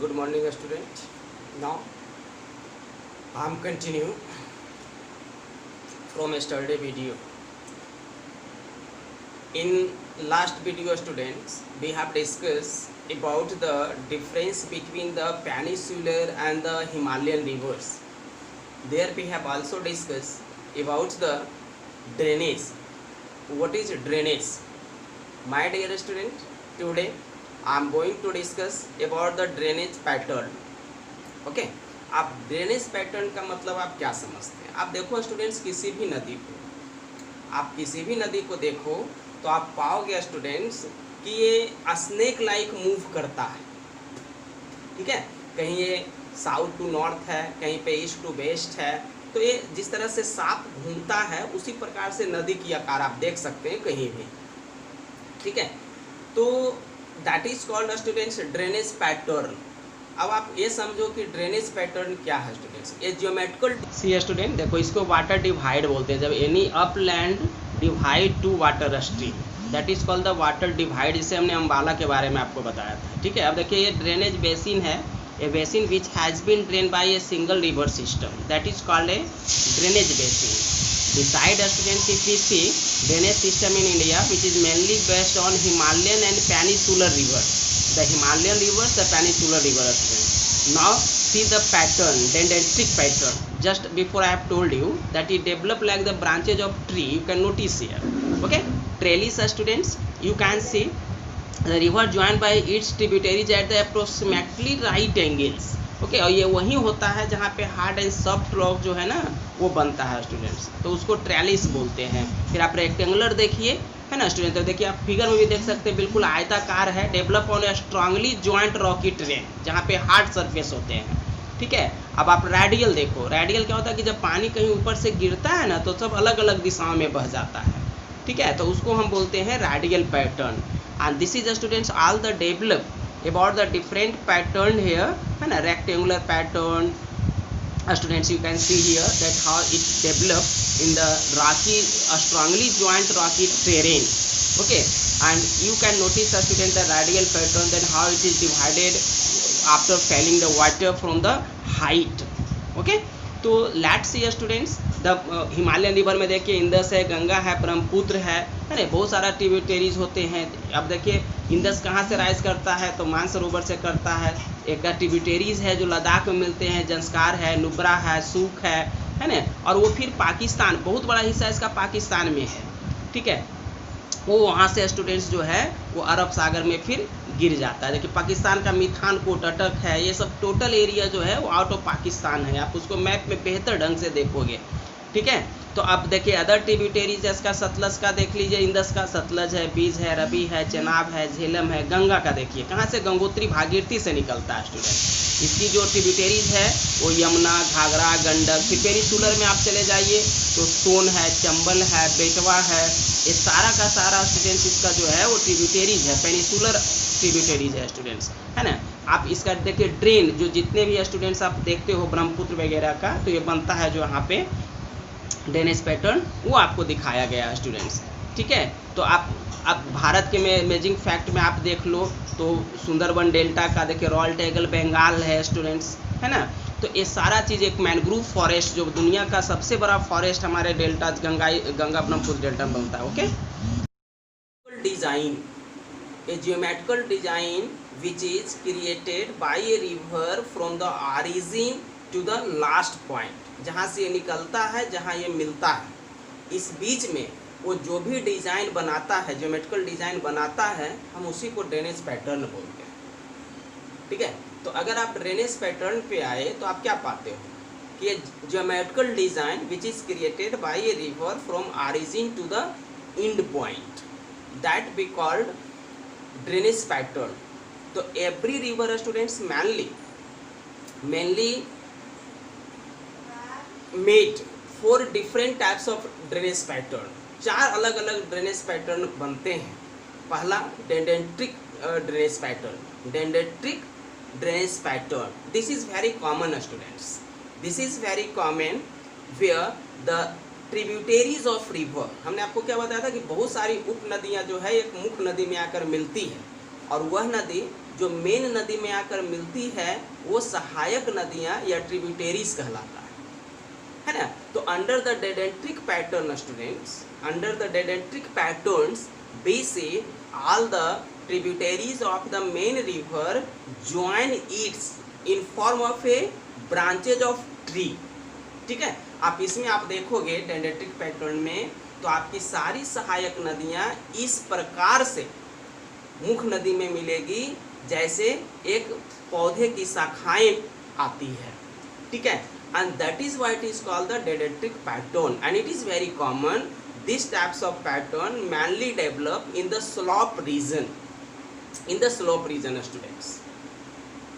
Good morning, student. Now I am continue from yesterday video. In last video, students, we have discussed about the difference between the peninsular and the Himalayan rivers. There we have also discussed about the drainage. What is drainage? My dear student, today I am going to discuss about the drainage pattern. Okay आप drainage pattern का मतलब आप क्या समझते हैं? आप देखो students, किसी भी नदी को देखो तो आप पाओगे स्टूडेंट्स कि ये स्नेक लाइक मूव करता है। ठीक है, कहीं ये साउथ टू नॉर्थ है, कहीं पे ईस्ट टू वेस्ट है। तो ये जिस तरह से सांप घूमता है उसी प्रकार से नदी की आकार आप देख सकते हैं कहीं भी। ठीक है, तो that is called students drainage pattern. अब आप ये समझो कि ड्रेनेज पैटर्न क्या है स्टूडेंट्स। ये जियोमेट्रिकल सी स्टूडेंट देखो, इसको वाटर डिवाइड बोलते हैं। जब any upland divide two water stream, that is called the water divide. इसे हमने अम्बाला के बारे में आपको बताया था। ठीक है, अब देखिए ये ड्रेनेज बेसिन है, a basin which has been drain by a single river system, that is called a drainage basin. Beside students, if we see drainage system in India, which is mainly based on Himalayan and Peninsular rivers, the Himalayan rivers, the Peninsular river students. Now see the pattern, dendritic pattern. Just before I have told you that it develop like the branches of tree. You can notice here. Okay, trellis students. You can see the river joined by its tributaries at the approximately right angles. Okay, और ये वही होता है जहाँ पे hard and soft rock जो है ना वो बनता है स्टूडेंट्स, तो उसको ट्रेलिस बोलते हैं। फिर आप रेक्टेंगुलर देखिए, है ना स्टूडेंट, तो देखिए आप फिगर में भी देख सकते हैं, बिल्कुल आयताकार है। Develop on A strongly joint Rocky train, जहाँ पे हार्ड सरफेस होते हैं। ठीक है, अब आप रेडियल देखो। रेडियल क्या होता है कि जब पानी कहीं ऊपर से गिरता है ना तो सब अलग अलग दिशाओं में बह जाता है। ठीक है, तो उसको हम बोलते हैं radial pattern. And this is students all the develop about the different pattern here, है ना, rectangular pattern. Students, you can see here that how it developed in the rocky, strongly joint rocky terrain. Okay, and you can notice students the radial pattern, then how it is divided after falling the water from the height. Okay, तो let's see students the Himalayan river में देखिए Indus है, गंगा है, ब्रह्मपुत्र है ना, बहुत सारा tributaries होते हैं। अब देखिए इंदस कहाँ से राइज करता है तो मानसरोवर से करता है। एक का ट्रिब्यूटरीज है जो लद्दाख में मिलते हैं, जंस्कार है, नुब्रा है, सूख है ना, और वो फिर पाकिस्तान, बहुत बड़ा हिस्सा इसका पाकिस्तान में है। ठीक है, वो वहाँ से स्टूडेंट्स जो है वो अरब सागर में फिर गिर जाता है। देखिए पाकिस्तान का मिथान कोट अटक है, ये सब टोटल एरिया जो है वो आउट ऑफ पाकिस्तान है। आप उसको मैप में बेहतर ढंग से देखोगे। ठीक है, तो आप देखिए अदर ट्रिब्यूटरीज है इसका, सतलज का देख लीजिए, इंदस का सतलज है, बीज है, रवि है, चेनाब है, झेलम है। गंगा का देखिए कहाँ से, गंगोत्री भागीरथी से निकलता है स्टूडेंट। इसकी जो ट्रिब्यूटरीज है वो यमुना, घाघरा, गंडक। फिर पेनिसुलर में आप चले जाइए तो सोन है, चंबल है, बेटवा है, ये सारा का सारा स्टूडेंट्स इसका जो है वो ट्रिब्यूटरीज है, पेनिसुलर ट्रिब्यूटरीज है स्टूडेंट्स, है ना। आप इसका देखिए ड्रेन, जो जितने भी स्टूडेंट्स आप देखते हो ब्रह्मपुत्र वगैरह का, तो ये बनता है जो यहाँ पे ड्रेनेज पैटर्न, वो आपको दिखाया गया है स्टूडेंट्स। ठीक है, तो आप भारत के में अमेजिंग फैक्ट में आप देख लो तो सुंदरबन डेल्टा का देखिए, रॉयल टेगल बंगाल है स्टूडेंट्स, है ना। तो ये सारा चीज़ एक मैनग्रूव फॉरेस्ट, जो दुनिया का सबसे बड़ा फॉरेस्ट हमारे डेल्टा गंगा ब्रह्मपुत्र डेल्टा में बनता है। Okay, design, a geometrical design which is created by a river from the origin to the last point, जहाँ से ये निकलता है, जहाँ ये मिलता है, इस बीच में वो जो भी डिज़ाइन बनाता है, ज्योमेट्रिकल डिज़ाइन बनाता है, हम उसी को ड्रेनेज पैटर्न बोलते हैं। ठीक है, तो अगर आप ड्रेनेज पैटर्न पे आए तो आप क्या पाते हो कि ये geometrical design which is created by a river from origin to the end point, that be called drainage pattern. तो every river students mainly made 4 different types of drainage pattern। 4 अलग अलग ड्रेनेज पैटर्न बनते हैं। पहला dendritic drainage pattern, dendritic drainage pattern, this is very common students, this is very common where the tributaries of river. हमने आपको क्या बताया था कि बहुत सारी उप नदियाँ जो है एक मुख्य नदी में आकर मिलती है, और वह नदी जो मेन नदी में आकर मिलती है वो सहायक नदियाँ या ट्रिब्यूटरीज कहलाता है ना। तो under the dendritic pattern students, under the dendritic patterns we see all the tributaries of the main river join its in form of a branches of tree। ठीक है, आप इसमें आप देखोगे डेंड्रेटिक पैटर्न में तो आपकी सारी सहायक नदियाँ इस प्रकार से मुख्य नदी में मिलेगी जैसे एक पौधे की शाखाएं आती है। ठीक है, and that is why it is called the dendritic pattern and it is very common. These types of pattern mainly develop in the slope region, in the slope region students।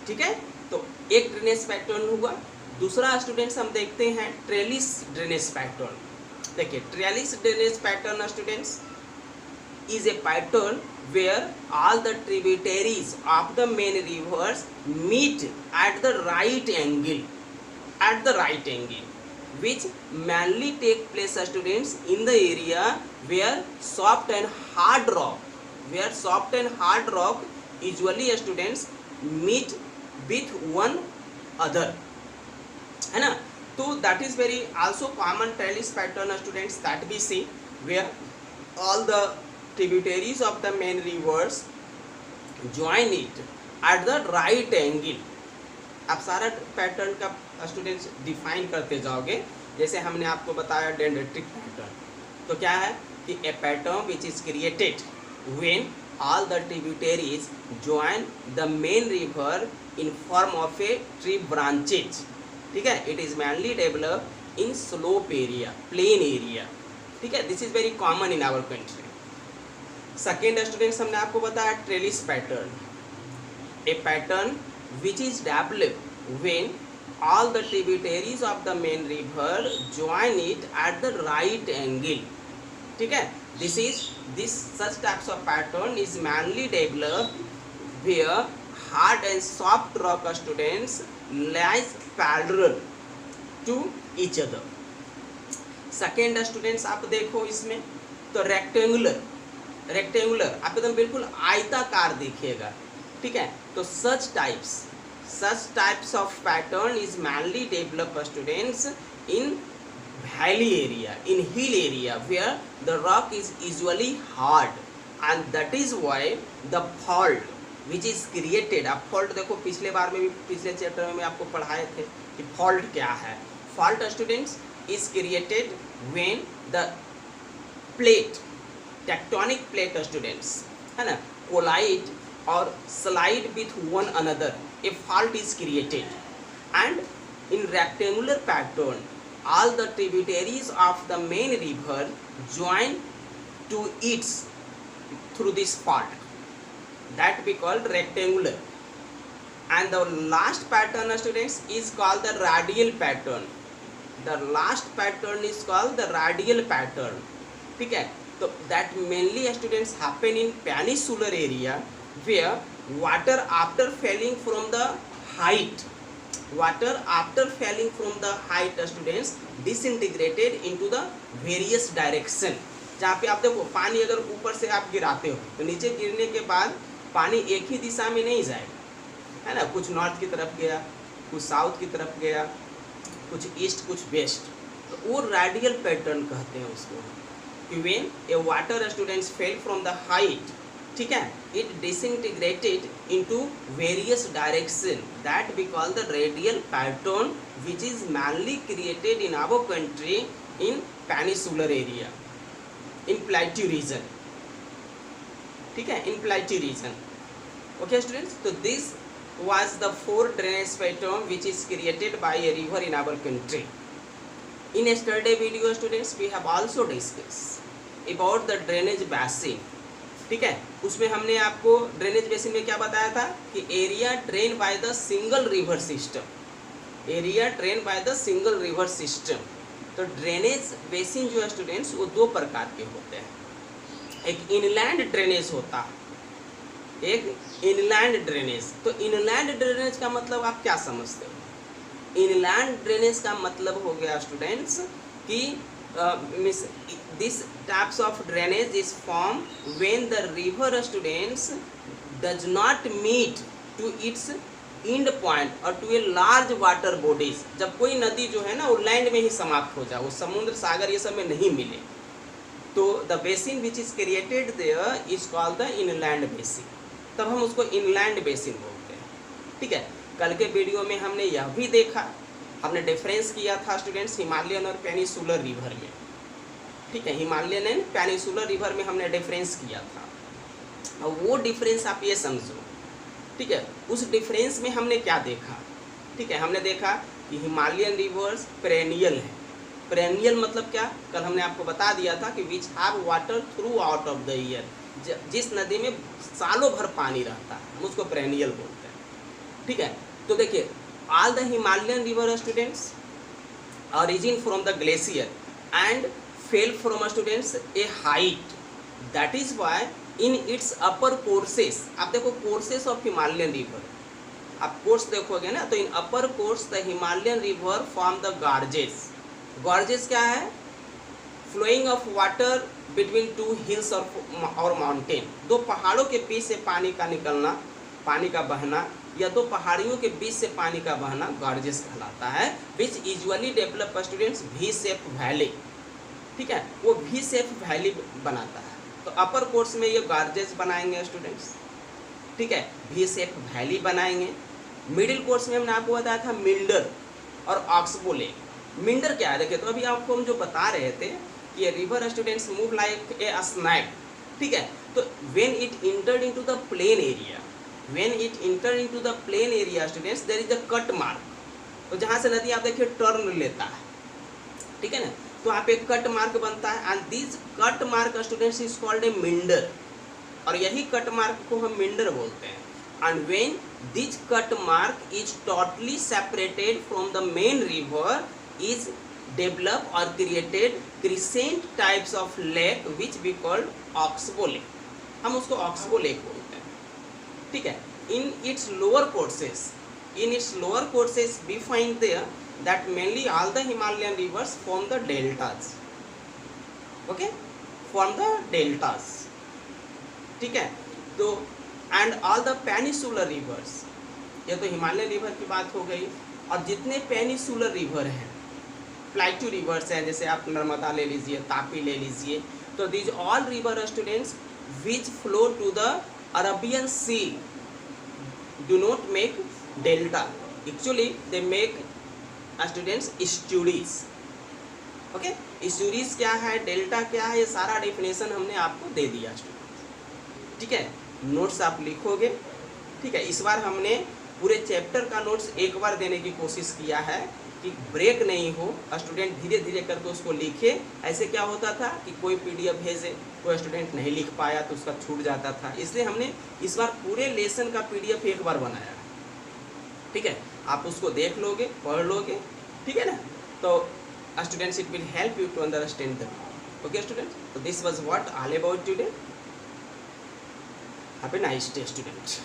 ठीक है, तो एक ड्रेनेज पैटर्न हुआ। दूसरा students हम देखते हैं trellis drainage pattern. देखिए trellis drainage pattern students is a pattern where all the tributaries of the main rivers meet at the right angle, at the right angle, which mainly take place students in the area where soft and hard rock, where soft and hard rock usually students meet with one other, है ना। तो that is very also common trellis pattern students that we see where all the tributaries of the main rivers join it at the right angle। आप सारा pattern का students define करते जाओगे। जैसे हमने आपको बताया डेंड्रेटिक पैटर्न, तो क्या है कि a pattern which is created when all the tributaries join the main river in form of a tree branches. ठीक है, it is mainly develop in slope area, plain area. ठीक है, this is very common in our country. Second students हमने आपको बताया trellis pattern, a pattern which is developed when all the tributaries of the main river join it at the right angle। ठीक है, this such types of pattern is mainly developed where hard and soft rock students lies parallel to each other। Second students आप देखो इसमें तो rectangular आप एकदम बिल्कुल आयताकार देखिएगा। ठीक है, तो such types of pattern is mainly developed students in valley area, in hill area where the rock is usually hard and that is why the fault which is created। आप fault देखो पिछले बार में भी, पिछले चैप्टर में आपको पढ़ाए थे कि fault क्या है। fault students is created when the plate, tectonic plate students, है ना, collide or slide with one another, a fault is created and in rectangular pattern all the tributaries of the main river join to its through this fault, that we call rectangular। and the last pattern students is called the radial pattern। the last pattern is called the radial pattern। ठीक है, तो that mainly students happen in peninsular area where water after falling from the height, students disintegrated into the various direction। जहाँ पे आप देखो पानी अगर ऊपर से आप गिराते हो तो नीचे गिरने के बाद पानी एक ही दिशा में नहीं जाएगा, है ना, कुछ नॉर्थ की तरफ गया, कुछ साउथ की तरफ गया, कुछ ईस्ट, कुछ वेस्ट, तो वो रेडियल पैटर्न कहते हैं उसको। When A water students fell from the height, ठीक है, it disintegrated into various direction, that we call the radial pattern which is mainly created in our country in peninsular area, in plateau region। ठीक है, in plateau region। okay students, so this was the 4 drainage pattern which is created by a river in our country। in yesterday video students we have also discussed about the drainage basin। ठीक है, उसमें हमने आपको drainage basin में क्या बताया था कि area drain by the single river system, area drain by the single river system. तो ड्रेनेज बेसिन जो है स्टूडेंट्स वो 2 प्रकार के होते हैं। एक इनलैंड ड्रेनेज होता है, एक इनलैंड ड्रेनेज। तो इनलैंड ड्रेनेज का मतलब आप क्या समझते हो? इनलैंड ड्रेनेज का मतलब हो गया स्टूडेंट्स कि this types of drainage is formed when the river students does not meet to its end point और to a large water bodies, जब कोई नदी जो है ना वो लैंड में ही समाप्त हो जाए, वो समुद्र सागर ये सब में नहीं मिले, तो the basin which is created their is called the inland basin, तब हम उसको इनलैंड बेसिन बोलते हैं। ठीक है, कल के वीडियो में हमने यह भी देखा, हमने डिफरेंस किया था स्टूडेंट्स हिमालयन और पेनिसुलर रिवर में। ठीक है, हिमालयन एंड पेनिसुलर रिवर में हमने डिफरेंस किया था, और वो डिफरेंस आप ये समझो। ठीक है, उस डिफरेंस में हमने क्या देखा? ठीक है, हमने देखा कि हिमालयन रिवर्स पेरेनियल है। पेरेनियल मतलब क्या? कल हमने आपको बता दिया था कि which have water through out of the year, जिस नदी में सालों भर पानी रहता है हम उसको पेरेनियल बोलते हैं। ठीक है, तो देखिए all the Himalayan river students origin from the glacier and fell from students a height, that is why in its upper courses, आप देखो courses of Himalayan river, आप कोर्स देखोगे ना तो in upper course the Himalayan river form the gorges. Gorges क्या है? Flowing of water between two hills और mountain, दो पहाड़ों के बीच से पानी का निकलना, पानी का बहना, या दो पहाड़ियों के बीच से पानी का बहना गॉर्जेस कहलाता है, विच usually develop students V shape valley. ठीक है, वो वी शेप वैली बनाता है, तो अपर कोर्स में ये गॉर्जेस बनाएंगे स्टूडेंट्स। ठीक है, वी शेप वैली बनाएंगे। मिडिल कोर्स में हमने आपको बताया था मिल्डर और ऑक्सबो लेक। मिल्डर क्या है? देखिए, तो अभी आपको हम जो बता रहे थे कि ये river students move like a snack. ठीक है, तो when it entered into the plain area, when it enter into the plain area students there is a cut mark, तो जहाँ से नदी आप देखिए टर्न लेता है, ठीक है ना, तो यहाँ पे कट मार्क बनता है, and this cut mark students is called a meander, और यही कट मार्क को हम मिंडर बोलते हैं। And when this cut mark is totally separated from the main river is develop और created crescent types of lake which we called oxbow lake, हम उसको oxbow lake बोलते हैं। ठीक है, in its lower courses we find there that mainly all the Himalayan rivers form the deltas, okay, form the deltas। ठीक है, तो and all the peninsular rivers, ये तो हिमालयन रिवर की बात हो गई, और जितने पेनिसुलर रिवर हैं, प्लेट्यू रिवर्स हैं, जैसे आप नर्मदा ले लीजिए, तापी ले लीजिए, तो these all river students which flow to the Arabian Sea do not make delta, actually they make students estuaries। Okay, estuaries क्या है, डेल्टा क्या है, ये सारा डेफिनेशन हमने आपको दे दिया स्टूडेंट्स। ठीक है, नोट्स आप लिखोगे। ठीक है, इस बार हमने पूरे चैप्टर का नोट्स एक बार देने की कोशिश किया है कि ब्रेक नहीं हो, स्टूडेंट धीरे धीरे करके उसको लिखे। ऐसे क्या होता था कि कोई पीडीएफ भेजे, कोई स्टूडेंट नहीं लिख पाया तो उसका छूट जाता था, इसलिए हमने इस बार पूरे लेसन का पीडीएफ एक बार बनाया। ठीक है, आप उसको देख लोगे, पढ़ लोगे, ठीक है ना, तो students it will help you to understand the. Okay students, तो this was what all about today. Have a nice day students.